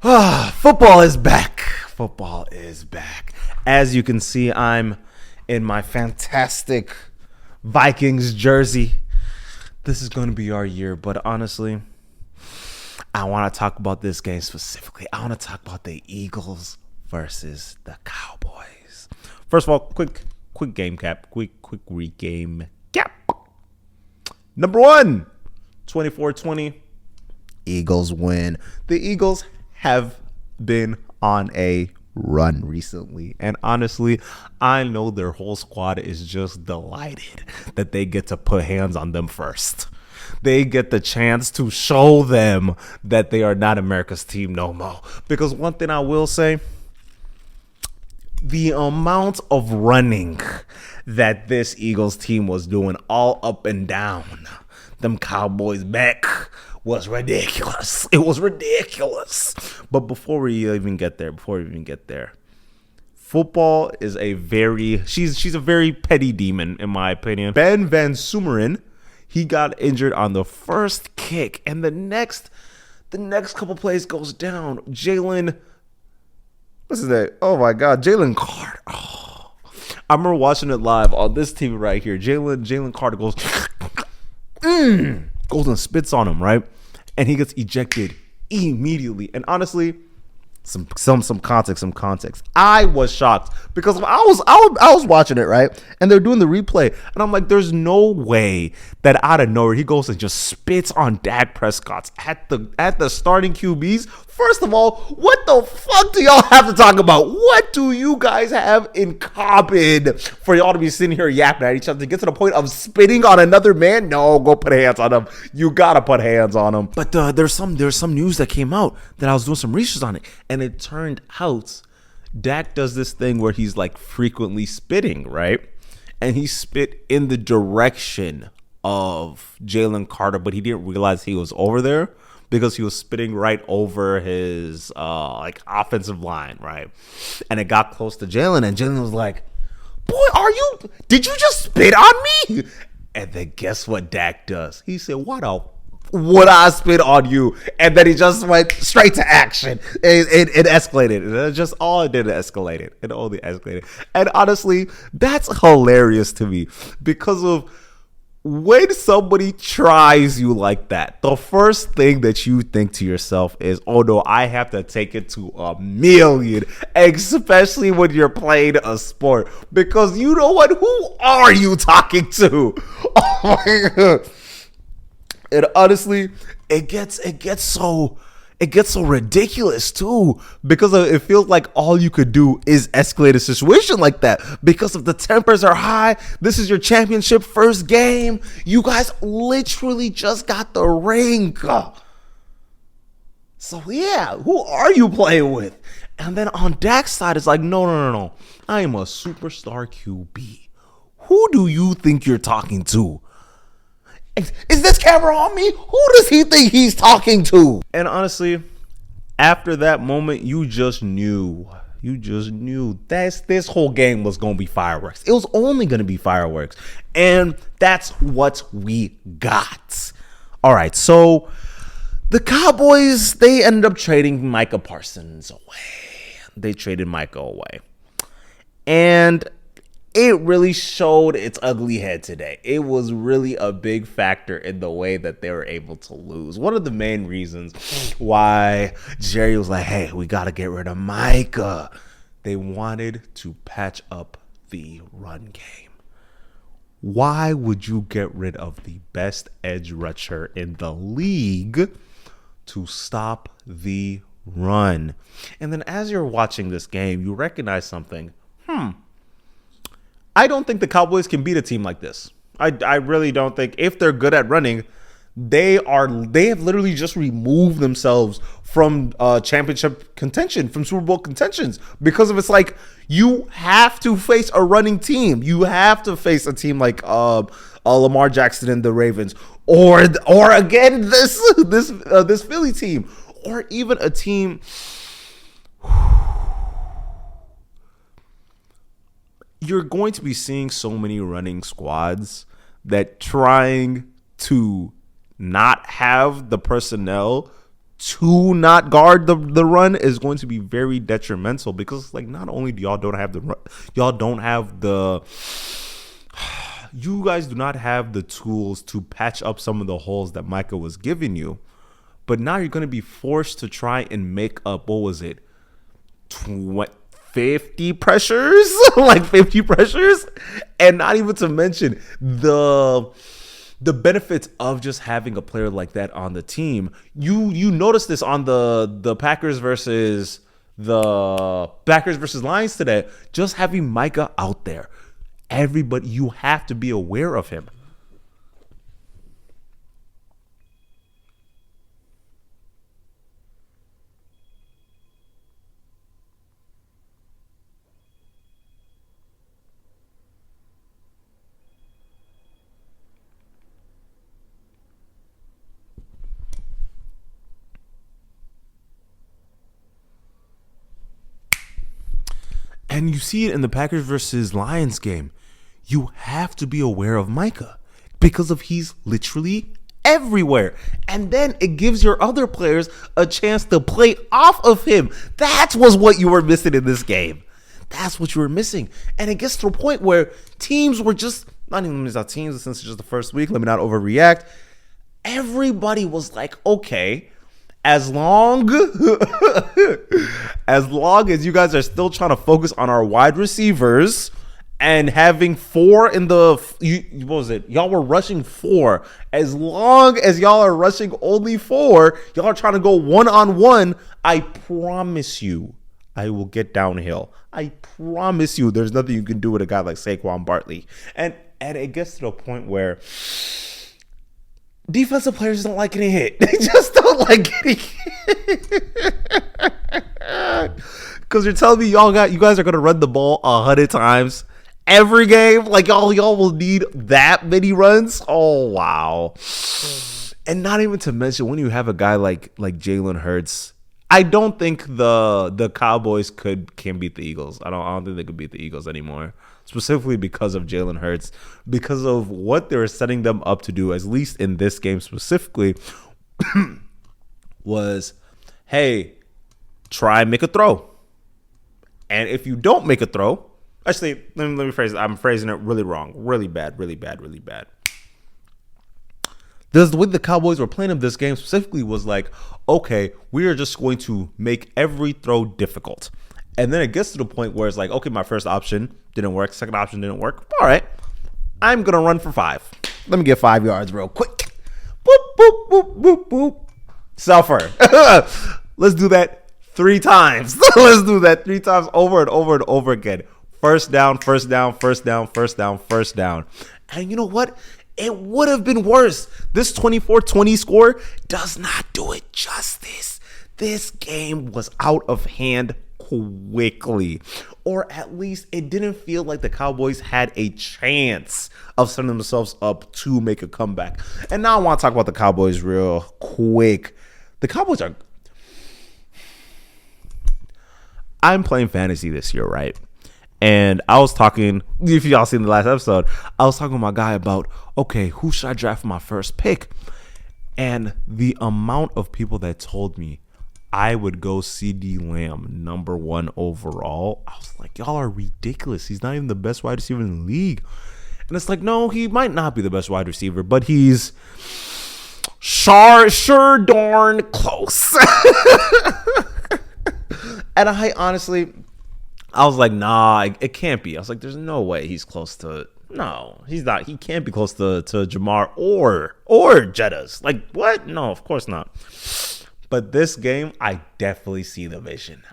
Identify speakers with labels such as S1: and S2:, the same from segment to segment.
S1: Football is back. Football is back. As you can see, I'm in my fantastic Vikings jersey. This is going to be our year, but honestly, I want to talk about this game specifically. I want to talk about the Eagles versus the Cowboys. First of all, quick game cap. Quick game cap. Number one, 24-20. Eagles win. The Eagles have been on a run recently, and honestly, I know their whole squad is just delighted that they get to put hands on them first. They get the chance to show them that they are not America's team no more. Because one thing I will say, the amount of running that this Eagles team was doing all up and down them Cowboys back was ridiculous. It was ridiculous. But before we even get there, football is she's a very petty demon, in my opinion. Ben Van Sumeren, he got injured on the first kick, and the next couple plays goes down. Jalen, what's his name? Oh my God, Jalen Carter. Oh. I remember watching it live on this TV right here. Jalen Carter goes and spits on him, right? And he gets ejected immediately. And honestly, some context. I was shocked because I was watching it, right? And they're doing the replay, and I'm like, there's no way that out of nowhere he goes and just spits on Dak Prescott at the starting QBs. First of all, what the fuck do y'all have to talk about? What do you guys have in common for y'all to be sitting here yapping at each other to get to the point of spitting on another man? No, go put hands on him. You gotta put hands on him. But there's some news that came out that I was doing some research on it, and it turned out Dak does this thing where he's like frequently spitting, right? And he spit in the direction of Jalen Carter, but he didn't realize he was over there because he was spitting right over his offensive line, right? And it got close to Jalen, and Jalen was like, "Boy, did you just spit on me?" And then guess what Dak does? He said, "What would I spit on you?" And then he just went straight to action. It escalated. It just all it did escalated. It only escalated. And honestly, that's hilarious to me because of when somebody tries you like that, the first thing that you think to yourself is, oh no, I have to take it to a million, especially when you're playing a sport. Because you know what? Who are you talking to? Oh my God. And honestly, it gets so ridiculous too, because it feels like all you could do is escalate a situation like that. Because if the tempers are high, this is your championship first game. You guys literally just got the ring. So yeah, who are you playing with? And then on Dak's side, it's like, no. I am a superstar QB. Who do you think you're talking to? Is this camera on me? Who does he think he's talking to? And honestly, after that moment, you just knew that this whole game was going to be fireworks. It was only going to be fireworks. And that's what we got. All right, so the Cowboys, they ended up trading Micah Parsons away. They traded Micah away. And it really showed its ugly head today. It was really a big factor in the way that they were able to lose. One of the main reasons why Jerry was like, hey, we got to get rid of Micah. They wanted to patch up the run game. Why would you get rid of the best edge rusher in the league to stop the run? And then as you're watching this game, you recognize something. I don't think the Cowboys can beat a team like this. I really don't think. If they're good at running, they have literally just removed themselves from championship contention, from Super Bowl contentions, because of it's like you have to face a running team. You have to face a team like Lamar Jackson and the Ravens, or again this Philly team, or even a team. You're going to be seeing so many running squads that trying to not have the personnel to not guard the run is going to be very detrimental, because like not only do you guys do not have the tools to patch up some of the holes that Micah was giving you, but now you're going to be forced to try and make up, what was it, 50 pressures, like 50 pressures, and not even to mention the benefits of just having a player like that on the team. You notice this on the Packers versus Lions today. Just having Micah out there, everybody, you have to be aware of him. And you see it in the Packers versus Lions game. You have to be aware of Micah because of he's literally everywhere. And then it gives your other players a chance to play off of him. That was what you were missing in this game. That's what you were missing. And it gets to a point where teams were just, not even teams, since it's just the first week, let me not overreact. Everybody was like, okay, as long as you guys are still trying to focus on our wide receivers and having 4 in the, what was it? Y'all were rushing 4. As long as y'all are rushing only 4, y'all are trying to go one-on-one, I promise you, I will get downhill. I promise you, there's nothing you can do with a guy like Saquon Barkley. And it gets to the point where defensive players don't like getting hit. They just don't like getting hit. Because you're telling me you guys are going to run the ball 100 times every game? Like y'all will need that many runs? Oh, wow. And not even to mention when you have a guy like Jalen Hurts, I don't think the Cowboys can beat the Eagles. I don't think they could beat the Eagles anymore. Specifically because of Jalen Hurts, because of what they were setting them up to do, at least in this game specifically, was, hey, try and make a throw. And if you don't make a throw, actually, let me phrase it. I'm phrasing it really wrong. Really bad. The way the Cowboys were playing in this game specifically was like, okay, we are just going to make every throw difficult. And then it gets to the point where it's like, okay, my first option didn't work. Second option didn't work. All right, I'm going to run for 5. Let me get 5 yards real quick. Boop, boop, boop, boop, boop. Suffer. Let's do that 3 times. Let's do that 3 times over and over and over again. First down. And you know what? It would have been worse. This 24-20 score does not do it justice. This game was out of hand quickly, or at least it didn't feel like the Cowboys had a chance of setting themselves up to make a comeback. And now I want to talk about the Cowboys real quick. The Cowboys are, I'm playing fantasy this year, right? And I was talking, if y'all seen the last episode, I was talking to my guy about, okay, who should I draft for my first pick? And the amount of people that told me I would go CeeDee Lamb number 1 overall, I was like, y'all are ridiculous. He's not even the best wide receiver in the league. And it's like, no, he might not be the best wide receiver, but he's sure darn close. And I honestly, I was like, nah, it can't be. I was like, there's no way he's close to, no, he's not. He can't be close to Jamar or Jettas. Like, what? No, of course not. But this game, I definitely see the vision.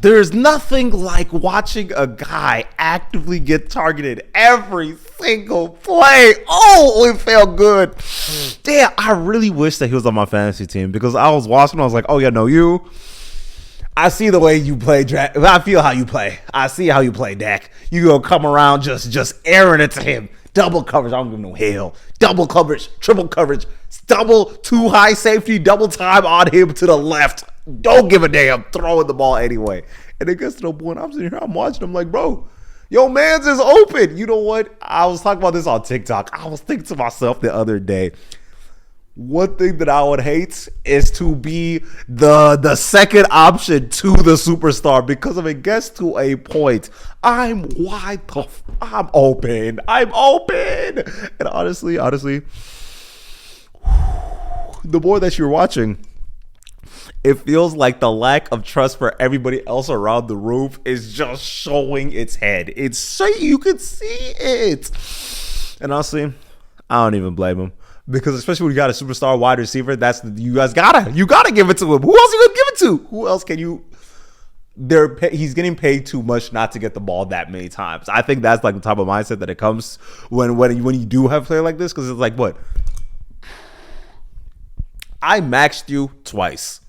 S1: There's nothing like watching a guy actively get targeted every single play. Oh, it felt good. Damn, I really wish that he was on my fantasy team, because I was watching, I was like, oh yeah, no, I see the way you play, I feel how you play. I see how you play, Dak. You gonna come around just airing it to him. Double coverage, I don't give no hell. Double coverage, triple coverage, double 2 high safety, double time on him to the left. Don't give a damn, throwing the ball anyway. And it gets to the point, I'm sitting here, I'm watching, I'm like, bro, yo, man's is open. You know what? I was talking about this on TikTok. I was thinking to myself the other day, One thing that I would hate is to be the second option to the superstar, because if it gets to a point, I'm open. And honestly, the more that you're watching, it feels like the lack of trust for everybody else around the room is just showing its head. It's so you can see it. And honestly, I don't even blame him, because especially when you got a superstar wide receiver, you gotta give it to him. Who else you gonna give it to? Who else can you? He's getting paid too much not to get the ball that many times. I think that's like the type of mindset that it comes when you do have a player like this, because it's like, what? I maxed you twice.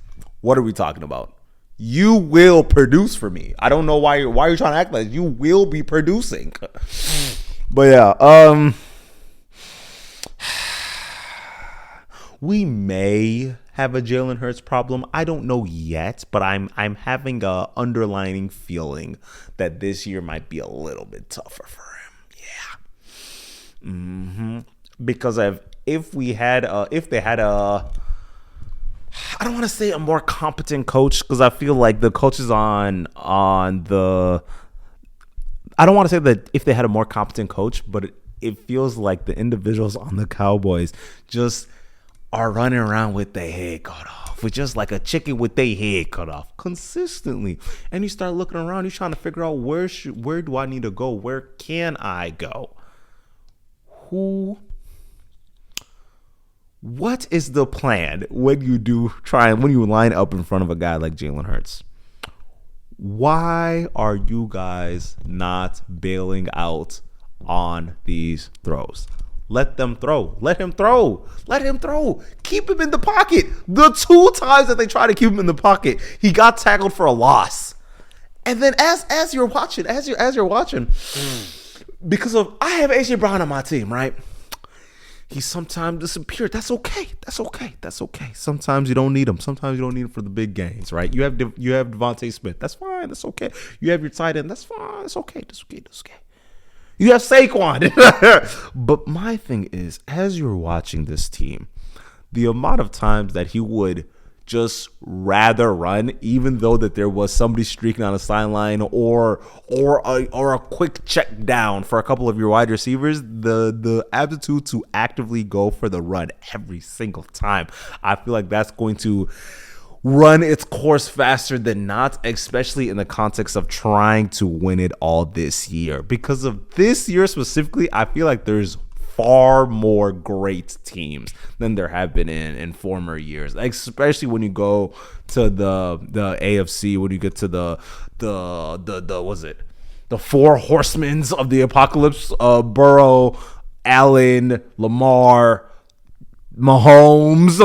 S1: What are we talking about? You will produce for me. I don't know why you're trying to act like you will be producing. But yeah, we may have a Jalen Hurts problem. I don't know yet, but I'm having a underlining feeling that this year might be a little bit tougher for him. Yeah. Because if they had a, I don't want to say a more competent coach, because I feel like the coaches on the, I don't want to say that if they had a more competent coach, but it feels like the individuals on the Cowboys just are running around with their head cut off, with just like a chicken with their head cut off consistently. And you start looking around, you're trying to figure out where do I need to go? Where can I go? What is the plan when you line up in front of a guy like Jalen Hurts? Why are you guys not bailing out on these throws? Let them throw. Let him throw. Keep him in the pocket. The 2 times that they try to keep him in the pocket, he got tackled for a loss. And then as you're watching, because I have AJ Brown on my team, right? He sometimes disappeared. That's okay. Sometimes you don't need him. Sometimes you don't need him for the big games, right? You have Devontae Smith. That's fine. That's okay. You have your tight end. That's fine. That's okay. You have Saquon. But my thing is, as you're watching this team, the amount of times that he would just rather run, even though that there was somebody streaking on the sideline or a quick check down for a couple of your wide receivers, the aptitude to actively go for the run every single time, I feel like that's going to run its course faster than not, especially in the context of trying to win it all this year. Because of this year specifically, I feel like there's far more great teams than there have been in former years, especially when you go to the AFC, when you get to the four horsemen of the apocalypse, Burrow, Allen, Lamar, Mahomes,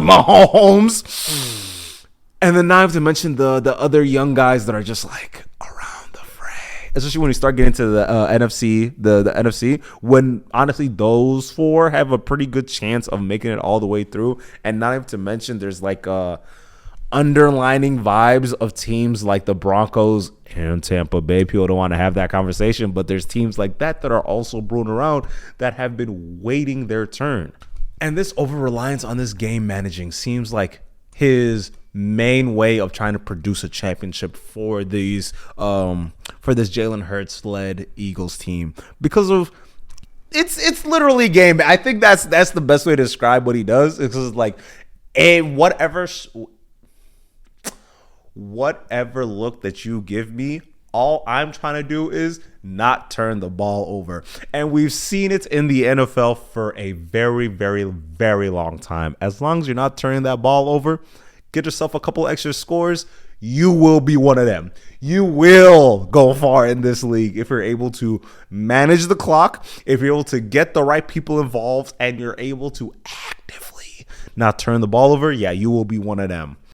S1: and then not even to mention the other young guys that are just like around the fray. Especially when you start getting to the NFC, the NFC, when honestly those 4 have a pretty good chance of making it all the way through. And not even to mention there's like underlining vibes of teams like the Broncos and Tampa Bay. People don't want to have that conversation, but there's teams like that are also brewing around that have been waiting their turn. And this over-reliance on this game managing seems like his main way of trying to produce a championship for this Jalen Hurts led Eagles team, because of it's literally game. I think that's the best way to describe what he does. It's just like whatever look that you give me, all I'm trying to do is not turn the ball over. And we've seen it in the NFL for a very, very, very long time. As long as you're not turning that ball over, get yourself a couple extra scores, you will be one of them. You will go far in this league if you're able to manage the clock, if you're able to get the right people involved, and you're able to actively not turn the ball over. Yeah, you will be one of them.